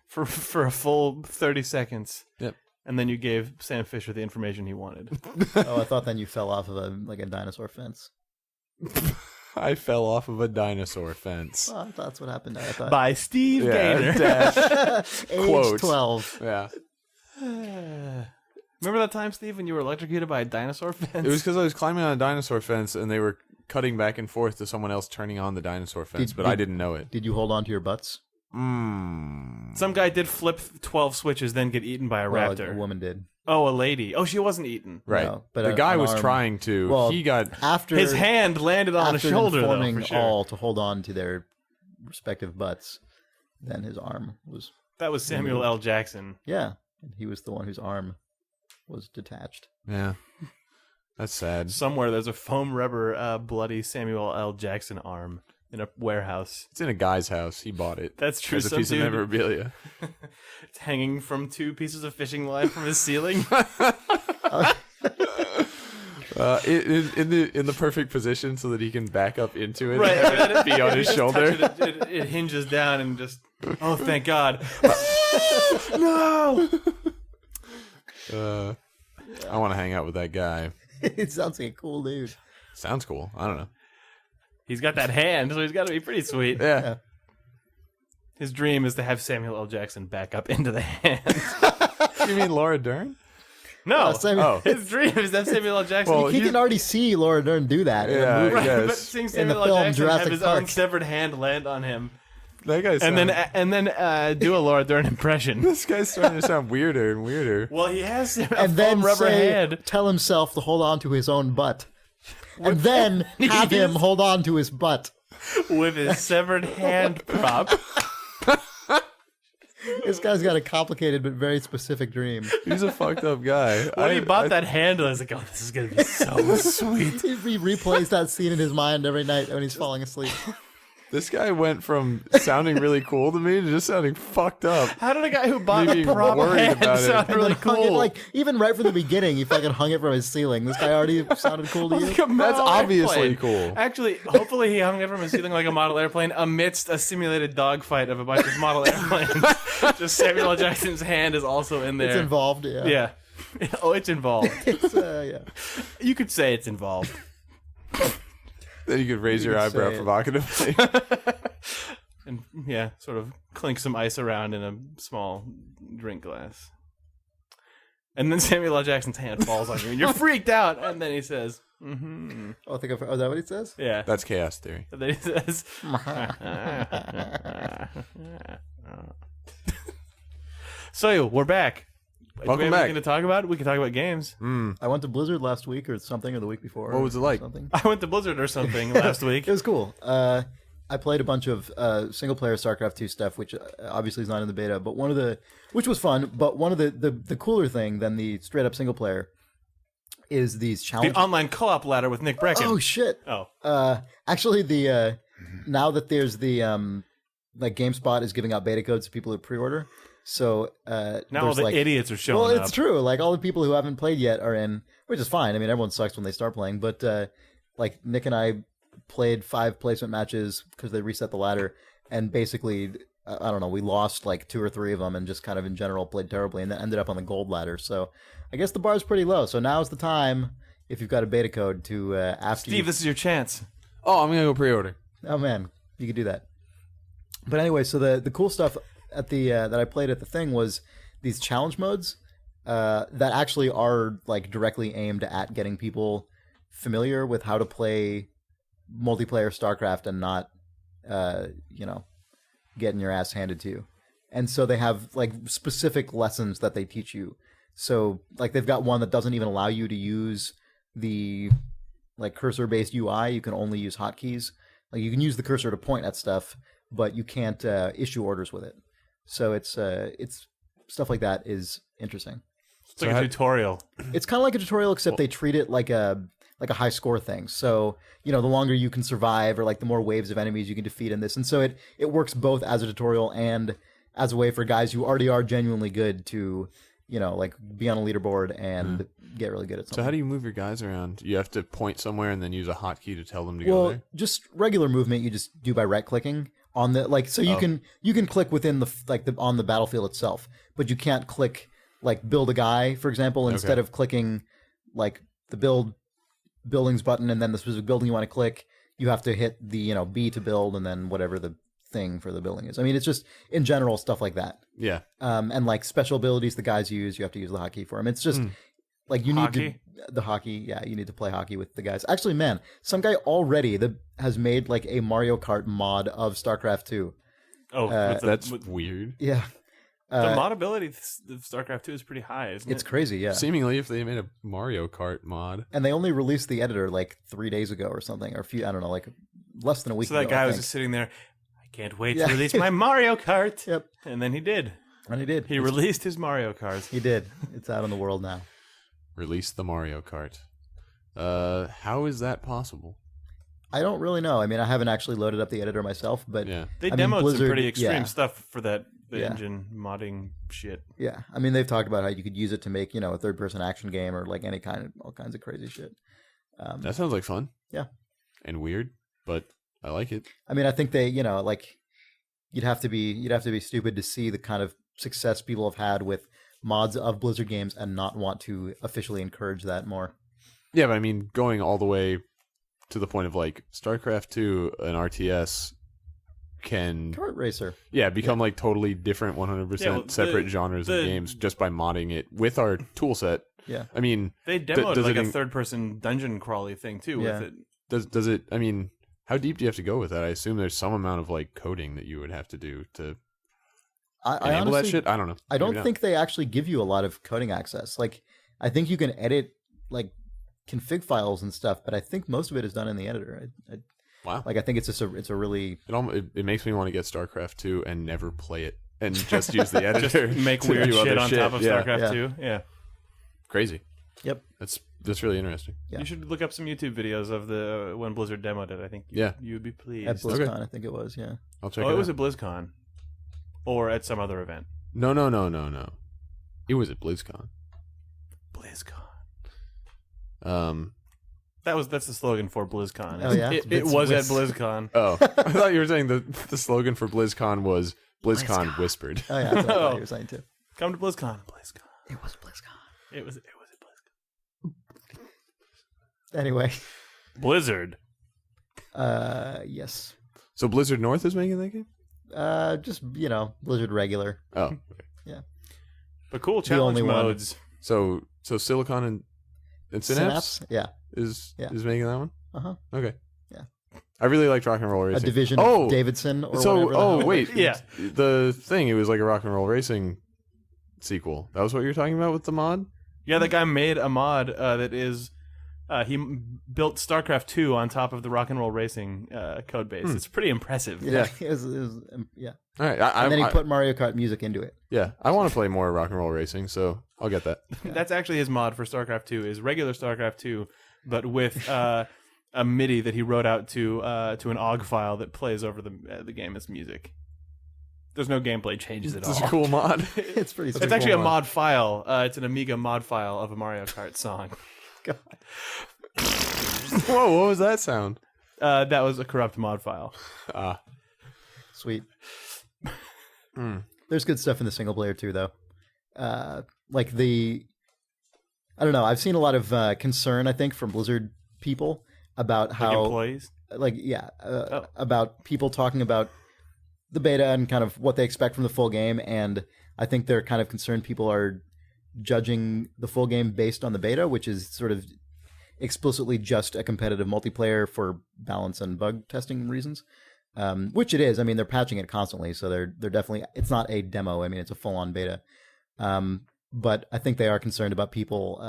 for a full 30 seconds. Yep. And then you gave Sam Fisher the information he wanted. Oh, I thought then you fell off of a dinosaur fence. I fell off of a dinosaur fence. Oh, that's what happened. I thought. By Steve Gaynor. dash. Age quote. 12. Yeah. Remember that time, Steve, when you were electrocuted by a dinosaur fence? It was because I was climbing on a dinosaur fence and they were cutting back and forth to someone else turning on the dinosaur fence, but I didn't know it. Did you hold on to your butts? Some guy did flip 12 switches, then get eaten by a Well, raptor. a woman did. Oh, a lady. Oh, she wasn't eaten. Right. No, but the guy an was arm- trying to. Well, he got. After His hand landed on his after shoulder, though, informing for sure. all to hold on to their respective butts, then his arm was That was Samuel L. Jackson. and he was the one whose arm was detached. Yeah. That's sad. Somewhere there's a foam rubber bloody Samuel L. Jackson arm in a warehouse. It's in a guy's house. He bought it. That's true. As a Some piece of dude- memorabilia. It's hanging from 2 pieces of fishing line from his ceiling. In the perfect position so that he can back up into it Right, and have and it be on his shoulder. It hinges down and just. Oh, thank God! No. I want to hang out with that guy. It sounds like a cool dude. Sounds cool. I don't know. He's got that hand, so he's got to be pretty sweet. Yeah. His dream is to have Samuel L. Jackson back up into the hand. You mean Laura Dern? No, Samuel- his dream is to have Samuel L. Jackson. Well, he can already see Laura Dern do that in Yeah, a movie. right. Right, Yes. but seeing In the Samuel L. film Jackson have Jurassic his own Park. severed hand land on him, That guy's and then do a Laura Dern impression. this guy's starting to sound weirder and weirder. Well, he has a And then foam rubber head. tell himself to hold on to his own butt. And then have him hold on to his butt. With his severed hand prop. This guy's got a complicated but very specific dream. He's a fucked up guy. When he bought that handle, I was like, oh, this is going to be so sweet. He replays that scene in his mind every night when he's falling asleep. This guy went from sounding really cool to me to just sounding fucked up. How did a guy who bought Maybe a prop worried hand about it. sound And really And then hung it, cool? like, even right from the beginning, he fucking hung it from his ceiling. This guy already sounded cool to you? Like a model That's obviously airplane. cool. Actually, hopefully he hung it from his ceiling like a model airplane amidst a simulated dogfight of a bunch of model airplanes. Just Samuel L. Jackson's hand is also in there. It's involved, yeah. Yeah. Oh, it's involved. It's, yeah. You could say it's involved. Then you could raise You your could eyebrow say it. provocatively. And yeah, sort of clink some ice around in a small drink glass. And then Samuel L. Jackson's hand falls on you, and you're freaked out. And then he says, "Mm-hmm." Oh, is that what he says? Yeah. That's chaos theory. And then he says, "So we're back. Welcome Do we have back. anything to talk about? We can talk about games. I went to Blizzard last week or something, or the week before. What was it like? Something. I went to Blizzard or something last week. It was cool. I played a bunch of single-player StarCraft II stuff, which obviously is not in the beta, but which was fun. But one of the cooler thing than the straight-up single-player is these The challenges. online co-op ladder with Nick Brecken. Oh shit! Oh. Actually, now that there's the like GameSpot is giving out beta codes to people who pre-order, so Now all there's, the like, idiots are showing well, up. it's true. Like all the people who haven't played yet are in, which is fine. I mean, everyone sucks when they start playing, but like Nick and I played 5 placement matches because they reset the ladder, and basically, I don't know, we lost like 2 or 3 of them, and just kind of in general played terribly, and then ended up on the gold ladder. So I guess the bar is pretty low. So now's the time, if you've got a beta code, to after Steve, this is your chance. Oh, I'm gonna go pre-order. Oh man, you could do that. But anyway, so the cool stuff at the that I played at the thing was these challenge modes that actually are like directly aimed at getting people familiar with how to play multiplayer StarCraft and not getting your ass handed to you. And so they have like specific lessons that they teach you. So like they've got one that doesn't even allow you to use the like cursor-based UI. You can only use hotkeys. Like you can use the cursor to point at stuff, but you can't issue orders with it. So it's stuff like that is interesting. It's like a tutorial. It's kind of like a tutorial, except they treat it like a high score thing. So, the longer you can survive, or like the more waves of enemies you can defeat in this. And so it works both as a tutorial and as a way for guys who already are genuinely good to, like be on a leaderboard and get really good at something. So how do you move your guys around? You have to point somewhere and then use a hotkey to tell them to go Well, there? just regular movement you just do by right clicking on the you can click within on the battlefield itself, but you can't click like build a guy, for example, instead of clicking like the buildings button and then the specific building you want to click, you have to hit the B to build and then whatever the thing for the building is. I mean, it's just in general stuff like that. Yeah. And like special abilities the guys use, you have to use the hotkey for them. It's just like you need Hockey? to the hockey. Yeah, you need to play hockey with the guys. Actually, man, some guy already has made like a Mario Kart mod of StarCraft II. Oh, That's weird. Yeah. the modability of StarCraft II is pretty high, isn't it? It's crazy, yeah. Seemingly, if they made a Mario Kart mod. And they only released the editor like 3 days ago or something, or I don't know, like less than a week So ago. that guy I was think. just sitting there, I can't wait to release my Mario Kart. Yep. And then he did. And he did. He released his Mario Kart. He did. It's out in the world now. Release the Mario Kart. How is that possible? I don't really know. I mean, I haven't actually loaded up the editor myself, but Yeah. They I mean, demoed Blizzard, some pretty extreme yeah. stuff for the Yeah. engine modding shit. yeah. I mean, they've talked about how you could use it to make, a third-person action game or like all kinds of crazy shit. That sounds like fun. Yeah. And weird, but I like it. I mean, I think they, like you'd have to be stupid to see the kind of success people have had with mods of Blizzard games and not want to officially encourage that more. Yeah, but I mean, going all the way to the point of like StarCraft II, an RTS can Kart Racer. become like totally different 100% separate genres of games just by modding it with our tool set. Yeah. I mean, They demoed does like it a third-person dungeon crawly thing too Yeah. with it. does it, I mean, how deep do you have to go with that? I assume there's some amount of like coding that you would have to do to I enable honestly, that shit. I don't know. I Maybe don't not. think they actually give you a lot of coding access. Like, I think you can edit like config files and stuff, but I think most of it is done in the editor. Wow. Like, I think it's just it's a really It makes me want to get StarCraft 2 and never play it and just use the editor. Just make to weird do shit other on top of Yeah. StarCraft Yeah. 2. Yeah. Crazy. Yep. That's really interesting. Yeah. You should look up some YouTube videos of the when Blizzard demoed it. I think you would be pleased. at BlizzCon. I think it was. Yeah. I'll check Oh, it it out. was at BlizzCon. Or at some other event. No. It was at BlizzCon. BlizzCon. Um. That's the slogan for BlizzCon. Oh, yeah? It was at BlizzCon. Oh, I thought you were saying the slogan for BlizzCon was BlizzCon whispered. Oh yeah, that's what I thought you were saying too. Come to BlizzCon. BlizzCon. It was BlizzCon. It was at BlizzCon. Anyway, Blizzard. yes. So Blizzard North is making that game? Just Blizzard regular. Oh, Yeah. But cool The only challenge one. modes. So Silicon and Synapse Yeah. is Yeah. making that one. Uh-huh. Okay. Yeah. I really liked Rock and Roll Racing. A division of Davidson or whatever. Wait. Yeah. The thing, it was like a Rock and Roll Racing sequel. That was what you're talking about with the mod? Yeah, that guy made a mod that is... built StarCraft II on top of the Rock and Roll Racing code base. It's pretty impressive. Yeah. Yeah. All right. And then he put Mario Kart music into it. Yeah. I want to play more Rock and Roll Racing, so I'll get that. That's actually his mod for StarCraft II, is regular StarCraft II, but with a MIDI that he wrote out to an OGG file that plays over the game as music. There's no gameplay changes at all. It's a cool mod. It's pretty It's actually a mod file. It's an Amiga mod file of a Mario Kart song. God. Whoa, what was that sound? That was a corrupt mod file. Sweet. There's good stuff in the single player too, though. I don't know. I've seen a lot of concern, I think, from Blizzard people about how employees, about people talking about the beta and kind of what they expect from the full game, and I think they're kind of concerned people are judging the full game based on the beta, which is sort of explicitly just a competitive multiplayer for balance and bug testing reasons, which it is. I mean, they're patching it constantly, so they're definitely, it's not a demo. I mean, it's a full on beta, but I think they are concerned about people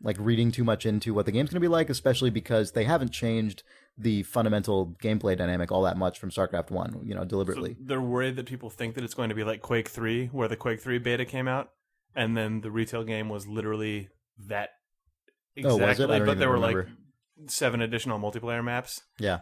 like reading too much into what the game's going to be like, especially because they haven't changed the fundamental gameplay dynamic all that much from StarCraft 1, deliberately. So they're worried that people think that it's going to be like Quake 3, where the Quake 3 beta came out, and then the retail game was literally that exactly, was it? I don't but even there were remember. like 7 additional multiplayer maps. Yeah.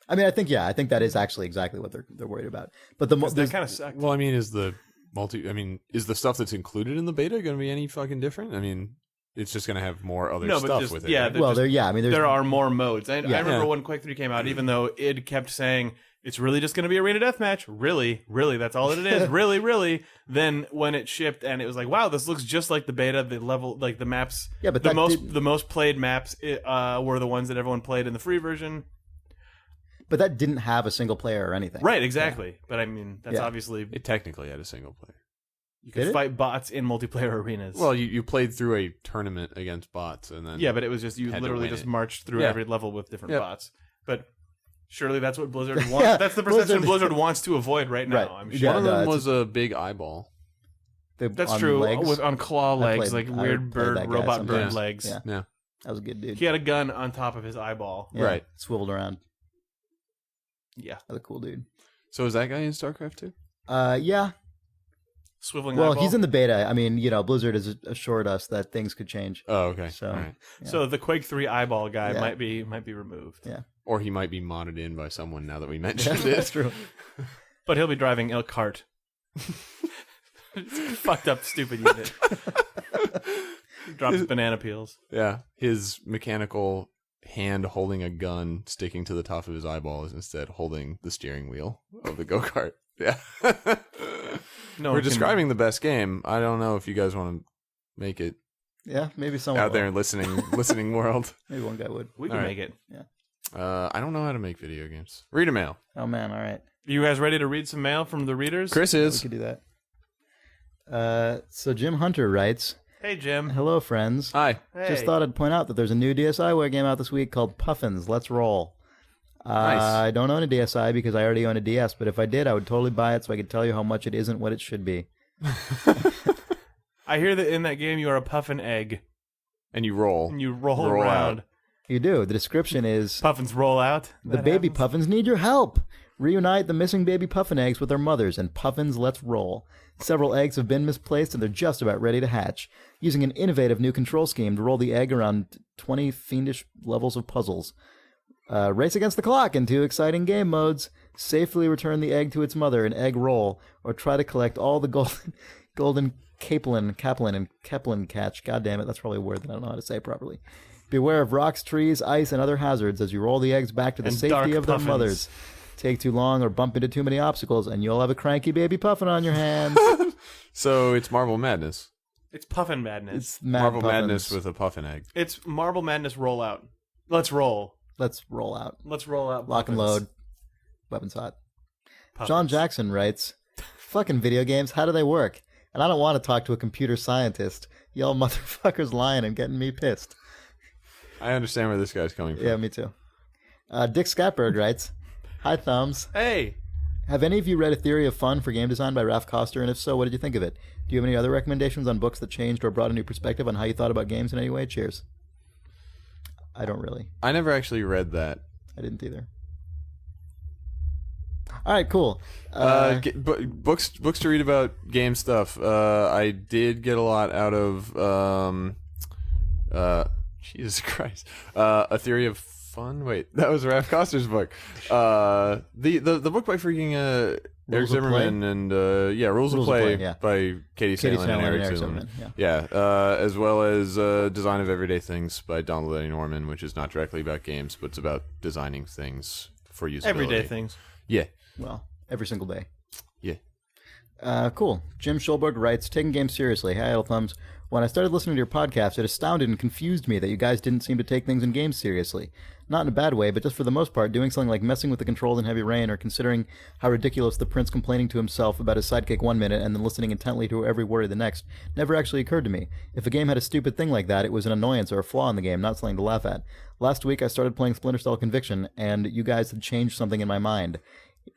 I mean, I think that is actually exactly what they're worried about. But that kind of sucked. Well, I mean, is the stuff that's included in the beta going to be any fucking different? I mean, it's just going to have more other stuff with it. Yeah, right? There are more modes. I remember when Quake 3 came out, even though id kept saying it's really just going to be arena deathmatch. Really, that's all that it is. really. Then when it shipped and it was like, wow, this looks just like the beta. The level, like the maps. Yeah, but the most played maps were the ones that everyone played in the free version. But that didn't have a single player or anything. Right, exactly. Yeah. But I mean, that's obviously it technically had a single player. You could fight bots in multiplayer arenas. Well, you played through a tournament against bots, and then but it was just you literally just marched through every level with different bots. But surely that's what Blizzard wants. That's the perception Blizzard wants to avoid right now. Right. I'm sure. One of them was a big eyeball. That's true. On claw legs, weird robot bird sometimes. legs. Yeah, that was a good dude. He had a gun on top of his eyeball. Yeah, right, swiveled around. Yeah, that was a cool dude. So is that guy in StarCraft 2? Yeah. Swiveling well, eyeball? He's in the beta. I mean, Blizzard has assured us that things could change. Oh, okay. So, all right. So the Quake 3 eyeball guy might be removed. Yeah. Or he might be modded in by someone now that we mentioned it. That's true. But he'll be driving a cart. Fucked up, stupid unit. Drops banana peels. Yeah. His mechanical hand holding a gun sticking to the top of his eyeball is instead holding the steering wheel of the go-kart. Yeah. We're describing the best game. I don't know if you guys want to make it. Yeah, maybe someone out there in listening world. Maybe one guy would. We can make it. Yeah. I don't know how to make video games. Read a mail. Oh man, all right. You guys ready to read some mail from the readers? Chris is. We could do that. So Jim Hunter writes, "Hey Jim. Hello friends. Hi. Hey. Just thought I'd point out that there's a new DSiWare game out this week called Puffins. Let's roll. Nice. I don't own a DSi because I already own a DS, but if I did, I would totally buy it so I could tell you how much it isn't what it should be. I hear that in that game you are a puffin egg. And you roll. And you roll around. Out. You do. The description is... Puffins roll out. The baby puffins need your help. Reunite the missing baby puffin eggs with their mothers, and Puffins let's roll. Several eggs have been misplaced, and they're just about ready to hatch. Using an innovative new control scheme to roll the egg around 20 fiendish levels of puzzles. Race against the clock in 2 exciting game modes. Safely return the egg to its mother and egg roll, or try to collect all the golden Kaplan, and Kepler catch. God damn it, that's probably a word that I don't know how to say properly. Beware of rocks, trees, ice, and other hazards as you roll the eggs back to the safety of their mothers. Take too long or bump into too many obstacles, and you'll have a cranky baby puffin on your hands. So it's Marble Madness. It's Puffin Madness. It's Marble Puffins. Madness with a puffin egg. It's Marble Madness rollout. Let's roll. Let's roll out. Let's roll out. Lock and Puffins. load. Weapons hot. Puffins. John Jackson writes, fucking video games, how do they work? And I don't want to talk to a computer scientist. Y'all motherfuckers lying and getting me pissed. I understand where this guy's coming from. Yeah, me too. Dick Scatberg writes, "Hi, Thumbs. Hey. Have any of you read A Theory of Fun for Game Design by Ralph Koster, and if so, what did you think of it? Do you have any other recommendations on books that changed or brought a new perspective on how you thought about games in any way? Cheers." I don't really. I never actually read that. I didn't either. All right, cool. Books to read about game stuff. I did get a lot out of Jesus Christ. A Theory of Fun. Wait, that was Ralph Koster's book. The book by freaking Eric Zimmerman and Rules of Play by Cate Salen and Eric Zimmerman. As well as Design of Everyday Things by Donald A. Norman, which is not directly about games, but it's about designing things for usability. Everyday things. Yeah. Well, every single day. Yeah. Cool. Jim Schulberg writes, "Taking games seriously. Hi, Idle Thumbs. When I started listening to your podcast, it astounded and confused me that you guys didn't seem to take things in games seriously. Not in a bad way, but just for the most part, doing something like messing with the controls in Heavy Rain or considering how ridiculous the prince complaining to himself about his sidekick 1 minute and then listening intently to every word the next never actually occurred to me. If a game had a stupid thing like that, it was an annoyance or a flaw in the game, not something to laugh at. Last week, I started playing Splinter Cell Conviction, and you guys had changed something in my mind.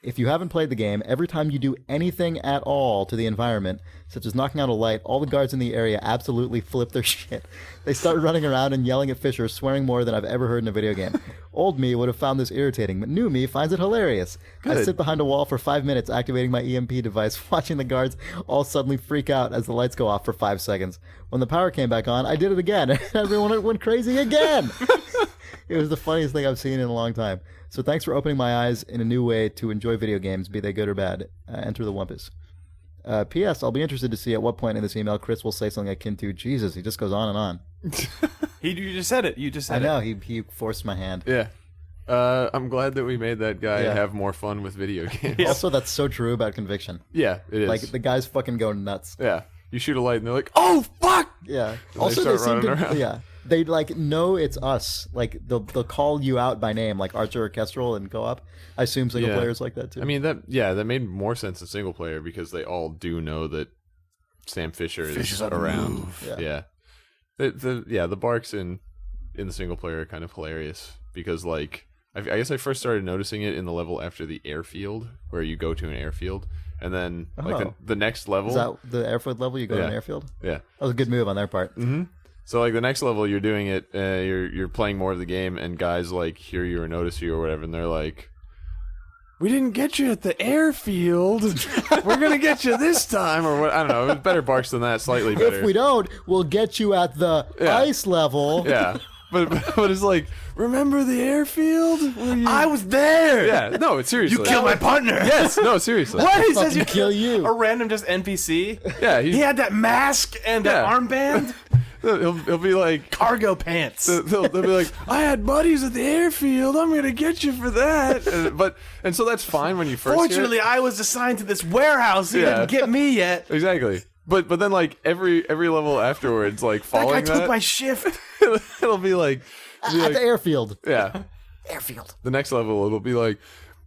If you haven't played the game, every time you do anything at all to the environment, such as knocking out a light, all the guards in the area absolutely flip their shit. They start running around and yelling at Fisher, swearing more than I've ever heard in a video game. Old me would have found this irritating, but new me finds it hilarious. Good. I sit behind a wall for 5 minutes activating my EMP device, watching the guards all suddenly freak out as the lights go off for 5 seconds. When the power came back on, I did it again, and everyone went crazy again. It was the funniest thing I've seen in a long time. So thanks for opening my eyes in a new way to enjoy video games, be they good or bad. Enter the Wumpus. P.S. I'll be interested to see at what point in this email Chris will say something akin to, Jesus, he just goes on and on. You just said it. I know, he forced my hand. Yeah. I'm glad that we made that guy have more fun with video games. Also, that's so true about Conviction. Yeah, it is. Like, the guys fucking go nuts. Yeah. You shoot a light and they're like, oh, fuck! Yeah. And also, they they start seem to, running around. yeah. They, like, know it's us. Like, they'll call you out by name, like Archer or Kestrel and co-op. I assume single players like that, too. I mean, that made more sense in single player because they all do know that Sam Fisher is around. Yeah. The barks in the single player are kind of hilarious because, like, I guess I first started noticing it in the level after the airfield, where you go to an airfield, and then like the next level. Is that the airfield level? You go to an airfield? Yeah. That was a good move on their part. Mm-hmm. So like the next level, you're doing it. You're playing more of the game, and guys like hear you or notice you or whatever, and they're like, "We didn't get you at the airfield. We're gonna get you this time," or what? I don't know. It was better barks than that, slightly better. If we don't, we'll get you at the ice level. Yeah. But it's like, remember the airfield? I was there. Yeah, no, it's seriously. You killed my partner. Yes, no, seriously. What? He says you kill you. A random just NPC. Yeah, he had that mask and that armband. He'll be like cargo pants. They'll be like, I had buddies at the airfield. I'm gonna get you for that. And so that's fine when you first. Fortunately, I was assigned to this warehouse. He didn't get me yet. Exactly. But then like every level afterwards, like following that guy took my shift. It'll be like at the airfield. Yeah. Airfield. The next level, it'll be like,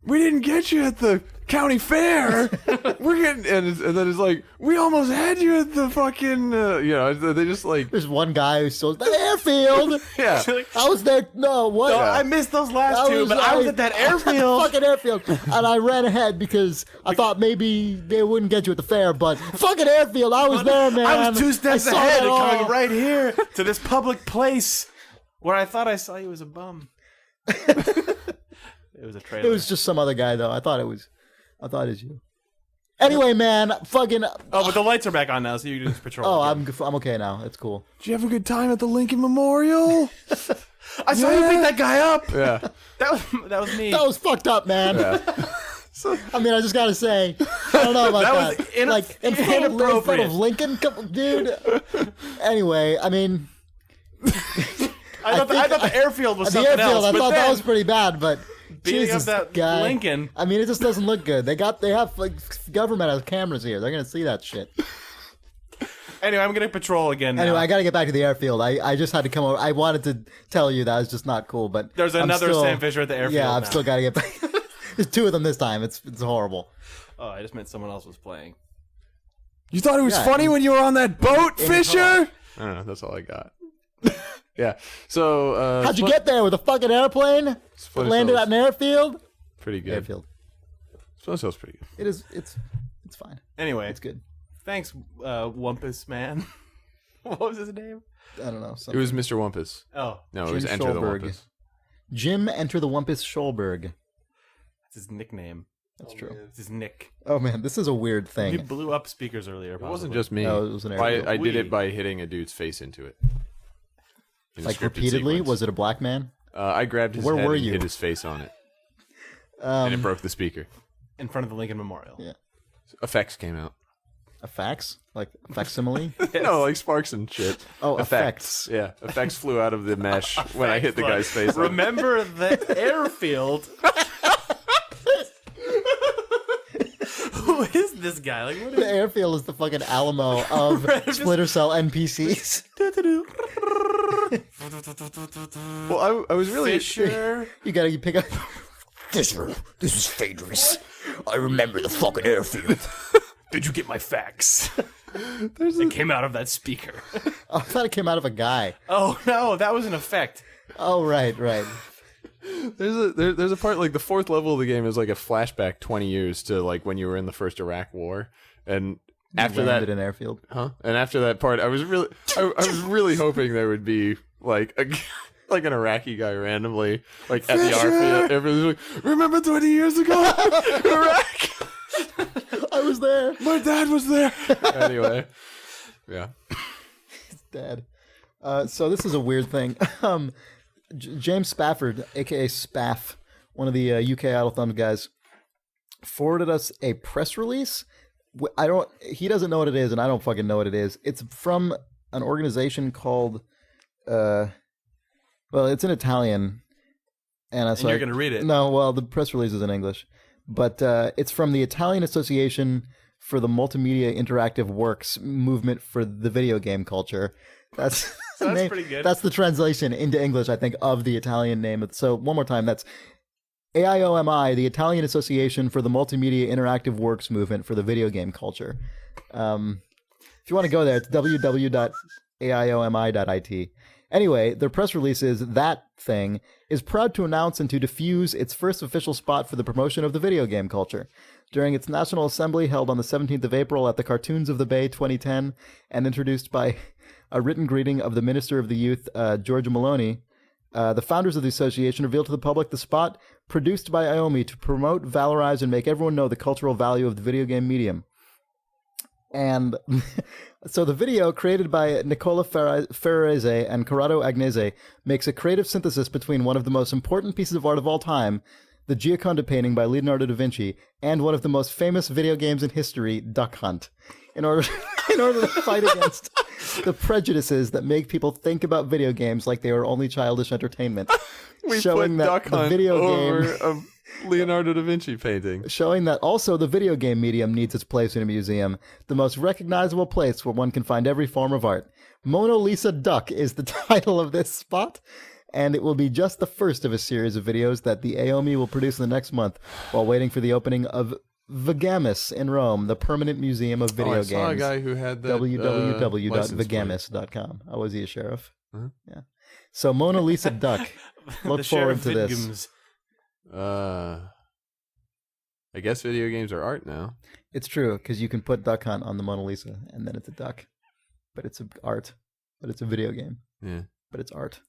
we didn't get you at the county fair. We're getting, and then it's like, we almost had you at the fucking, they just like. There's one guy who's still the airfield. Yeah. I was there. No, what? No, I missed those last two, but I was at that airfield. Fucking airfield. And I ran ahead because I thought maybe they wouldn't get you at the fair, but fucking airfield. I was there, man. I was 2 steps ahead and coming right here to this public place where I thought I saw you as a bum. It was a trailer. It was just some other guy, though. I thought it was you. Anyway, man, fucking. Oh, but the lights are back on now, so you can just patrol. Oh, I'm okay now. It's cool. Did you have a good time at the Lincoln Memorial? I saw you beat that guy up. Yeah, that was me. That was fucked up, man. Yeah. I mean, I just gotta say, I don't know about that. That was like in front of Lincoln, dude. Anyway, I mean. I thought the airfield was something else. I thought that was pretty bad, but beating up that guy. Lincoln. I mean, it just doesn't look good. They have like government has cameras here. They're gonna see that shit. Anyway, I'm gonna patrol again now. Anyway, I gotta get back to the airfield. I just had to come over. I wanted to tell you that was just not cool, but there's another Sam Fisher at the airfield. Yeah, I'm still gotta get back. There's 2 of them this time. It's horrible. Oh, I just meant someone else was playing. You thought it was funny when you were on that boat, Fisher? I don't know. That's all I got. Yeah. So how'd you get there with a fucking airplane? Splinter Landed Cell's at an airfield? pretty good. Airfield. Splinter Cell's pretty good. It is. It's fine. Anyway, It's good. thanks, Wumpus Man. What was his name? I don't know. It was Mr. Wumpus. Oh, No, it Jim was Enter the Schulberg. Wumpus. Jim Enter the Wumpus Schulberg. that's his nickname. That's true. It's his Nick. Oh man, this is a weird He thing. blew up speakers earlier. It wasn't just me. No, it was an airfield. I did We- it by hitting a dude's face into it. In a Like scripted repeatedly? sequence. Was it a black man? I grabbed his Where head were and you? hit his face on it, and it broke the speaker. in front of the Lincoln Memorial. Yeah. Effects came out. A fax? Like a facsimile? No, like sparks and shit. Oh, effects. Yeah, effects flew out of the mesh when I hit the guy's face. Remember the airfield? Who is this guy? Like, what The is airfield is the fucking Alamo of Splinter Cell NPCs. Well, I was really Fisher? You gotta pick up. This is dangerous. I remember the fucking airfield. Did you get my fax? It came out of that speaker. Oh, I thought it came out of a guy. Oh no, that was an effect. Oh, right. there's a part like the fourth level of the game is like a flashback 20 years to like when you were in the first Iraq War, and after that, Landed in airfield. And after that part, I was really hoping there would be like a. Like an Iraqi guy randomly, like at the airfield. Everyone's like, "Remember 20 years ago, Iraq? I was there. My dad was there." Anyway, yeah. Dad. So this is a weird thing. James Spafford, aka Spaff, one of the UK Idle Thumbs guys, forwarded us a press release. He doesn't know what it is, and I don't fucking know what it is. It's from an organization called. Well, it's in Italian, and you're gonna read it. No, well, the press release is in English, but it's from the Italian Association for the Multimedia Interactive Works Movement for the Video Game Culture. That's the That's name. pretty good. That's the translation into English, I think, of the Italian name. So one more time, that's AIOMI, the Italian Association for the Multimedia Interactive Works Movement for the Video Game Culture. If you want to go there, it's www.aiomi.it. Anyway, their press release is that thing is proud to announce and to diffuse its first official spot for the promotion of the video game culture. During its National Assembly held on the 17th of April at the Cartoons of the Bay 2010 and introduced by a written greeting of the Minister of the Youth, Georgia Maloney, the founders of the association revealed to the public the spot produced by Iomi to promote, valorize, and make everyone know the cultural value of the video game medium. And so the video, created by Nicola Ferrarese and Corrado Agnese, makes a creative synthesis between one of the most important pieces of art of all time, the Gioconda painting by Leonardo da Vinci, and one of the most famous video games in history, Duck Hunt, in order to fight against the prejudices that make people think about video games like they are only childish entertainment. We showing put that Duck the Hunt video over game... a Leonardo da Vinci painting. Showing that also the video game medium needs its place in a museum, the most recognizable place where one can find every form of art. Mona Lisa Duck is the title of this spot, and it will be just the first of a series of videos that the Aomi will produce in the next month while waiting for the opening of Vegamus in Rome, the permanent museum of video I games. saw a guy who had that www.vegamus.com. Oh, was he a sheriff? Uh-huh. Yeah. So Mona Lisa Duck. Look The forward Sheriff to this. Vidgums. I guess video games are art now. It's true, because you can put Duck Hunt on the Mona Lisa, and then it's a duck. But it's art. But it's a video game. Yeah. But it's art.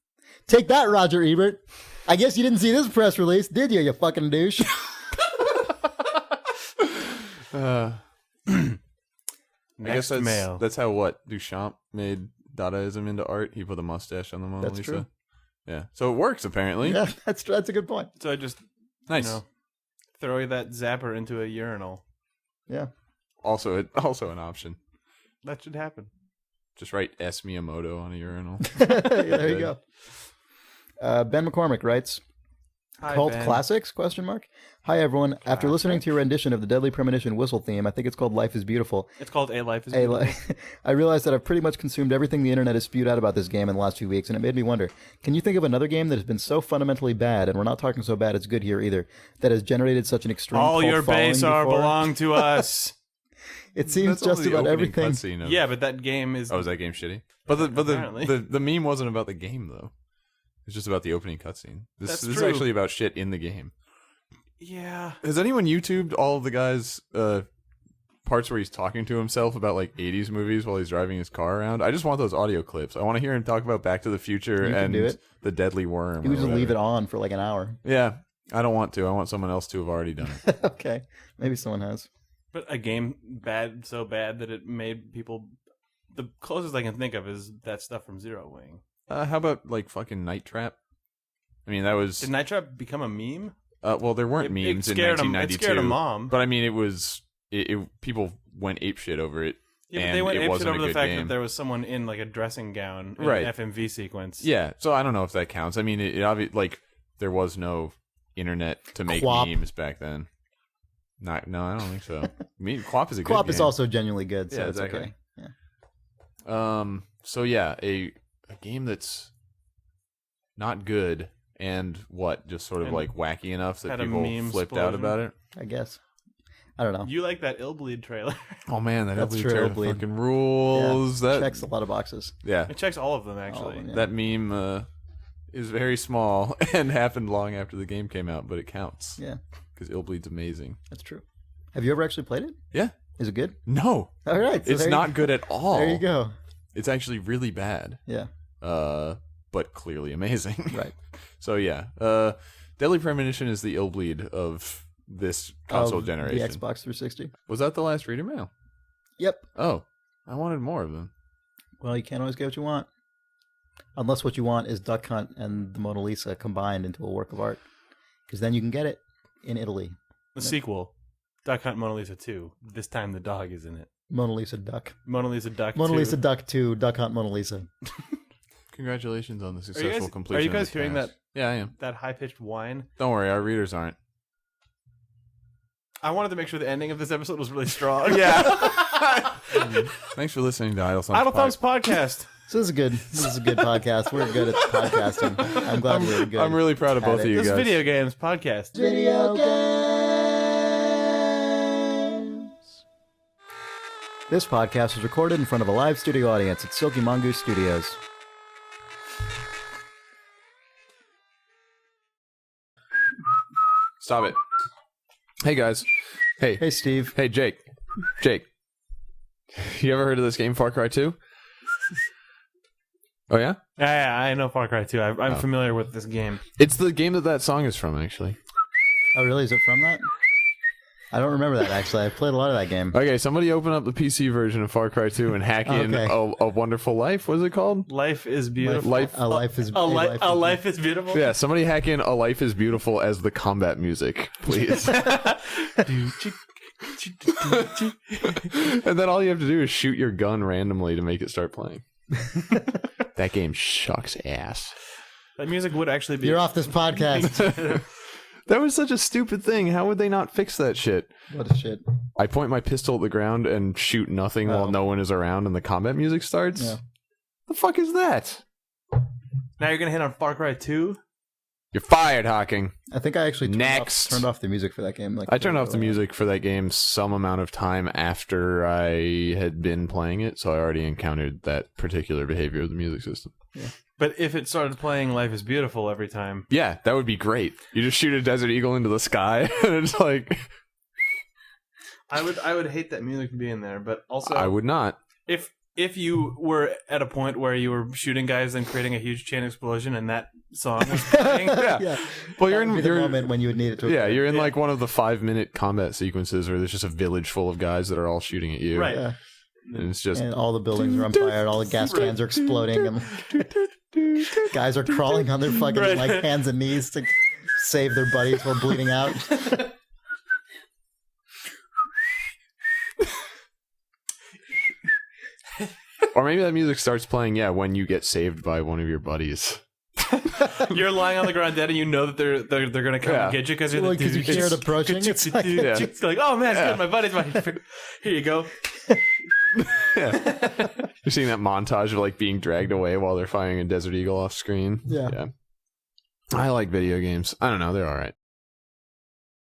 Take that, Roger Ebert. I guess you didn't see this press release, did you fucking douche? I guess Next mail. that's how Duchamp made Dadaism into art. He put a mustache on the Mona That's Lisa. true. Yeah, so it works apparently. Yeah, that's a good point. So I just Nice. throw that zapper into a urinal. Yeah. Also an option. That should happen. Just write S Miyamoto on a urinal. There you go. Ben McCormick writes, Hi, Cult Ben. Classics? ? Hi, everyone. After listening to your rendition of the Deadly Premonition whistle theme, I think it's called Life is Beautiful. It's called A Life is Beautiful. I realized that I've pretty much consumed everything the internet has spewed out about this game in the last few weeks, and it made me wonder, can you think of another game that has been so fundamentally bad, and we're not talking so bad it's good here either, that has generated such an extreme All cult your following base are before? belong to us. It seems That's just only the about opening everything. cutscene of- Yeah, but that game is. Oh, is that game shitty? But Apparently. the meme wasn't about the game though. It's just about the opening cutscene. This is true. actually about shit in the game. Yeah. Has anyone YouTubed all of the guys' parts where he's talking to himself about like 80s movies while he's driving his car around? I just want those audio clips. I want to hear him talk about Back to the Future You can and do it. the Deadly Worm. You would or just leave whatever. it on for like an hour. Yeah, I don't want to. I want someone else to have already done it. Okay, maybe someone has. But a game so bad that it made people. The closest I can think of is that stuff from Zero Wing. How about like fucking Night Trap? I mean, that was. Did Night Trap become a meme? Well, there weren't It memes in scared 1992. It scared a mom. But I mean, it was. People went apeshit over it. Yeah, but and they went it apeshit wasn't a over the good fact game. that there was someone in like a dressing gown in Right. an FMV sequence. Yeah, so I don't know if that counts. I mean, it obviously like there was no internet to make Quap. memes back then. No, I don't think so. I mean, Quap is a good Co-op game. is also genuinely good, so Yeah, it's exactly. okay. Yeah. So yeah, a game that's not good and just sort of And like wacky enough that had a people meme flipped out explosion. about it. I guess. I don't know. You like that Illbleed trailer? Oh man, that That's Illbleed true, trailer Illbleed. fucking rules. Yeah, That checks a lot of boxes. yeah, It checks all of them All of actually. them, yeah. that meme is very small and happened long after the game came out, but it counts Yeah, because Illbleed's amazing. that's true. Have you ever actually played it? Yeah, Is it good? no, All right. So it's there you- not good at all. There you go. It's actually really bad. Yeah. But clearly amazing. Right. So yeah, Deadly Premonition is the Illbleed of this console Of generation. The Xbox 360. Was that the last reader mail? Yep. Oh, I wanted more of them. Well, you can't always get what you want. Unless what you want is Duck Hunt and the Mona Lisa combined into a work of art. Because then you can get it in Italy. The sequel, Duck Hunt Mona Lisa 2. This time the dog is in it. Mona Lisa Duck. Mona Lisa Duck Mona 2. Lisa Duck 2, Duck Hunt Mona Lisa. Congratulations on the successful completion. Are you of guys the hearing task. that? Yeah, I am. That high pitched whine? Don't worry, our readers aren't. I wanted to make sure the ending of this episode was really strong. Yeah. Thanks for listening to Idle Thumbs. Idle Thumbs podcast. So this is good. This is a good podcast. We're good at podcasting. I'm glad we're good. I'm really proud of both at of it. you This guys. video games podcast. Video games. This podcast was recorded in front of a live studio audience at Silky Mongoose Studios. Stop it. Hey guys. Hey. Hey, Steve. Hey, Jake. Jake. You ever heard of this game, Far Cry 2? Oh yeah? Yeah, I know Far Cry 2. I'm familiar with this game. It's the game that song is from, actually. Oh, really? Is it from that? I don't remember that, actually. I played a lot of that game. Okay, somebody open up the PC version of Far Cry 2 and hack in Okay. a Wonderful Life. What is it called? Life is beautiful. Life. A life is A life is beautiful. Yeah, somebody hack in A Life is Beautiful as the combat music, please. And then all you have to do is shoot your gun randomly to make it start playing. That game shucks ass. That music would actually be. You're off this podcast. That was such a stupid thing. How would they not fix that shit? What a shit. I point my pistol at the ground and shoot nothing while no one is around and the combat music starts? Yeah. The fuck is that? Now you're gonna hit on Far Cry 2. You're fired, Hawking. I think I actually Next. turned off the music for that game. Like, I turned off the music for that game some amount of time after I had been playing it, so I already encountered that particular behavior of the music system. But if it started playing Life is Beautiful every time, Yeah, that would be great. You just shoot a Desert Eagle into the sky, and it's like... I would hate that music to be in there. But also, I would not. if you were at a point where you were shooting guys and creating a huge chain explosion, and that song was playing, Yeah. Well, That would be the moment when you would need it to Yeah, occur. you're in like one of the 5-minute combat sequences where there's just a village full of guys that are all shooting at you. Right. Yeah. And it's just... And all the buildings are on fire, and all the gas cans are exploding, and guys are crawling on their fucking Right. like hands and knees to save their buddies while bleeding out. Or maybe that music starts playing, when you get saved by one of your buddies. you're lying on the ground dead, and you know that they're gonna come Yeah. and get you because you're Well, the 'cause you hear it approaching, it's like- Yeah. like, oh man, it's good, my buddy's here you go. Yeah. You're seeing that montage of like being dragged away while they're firing a Desert Eagle off screen. Yeah. I like video games. I don't know, they're all right.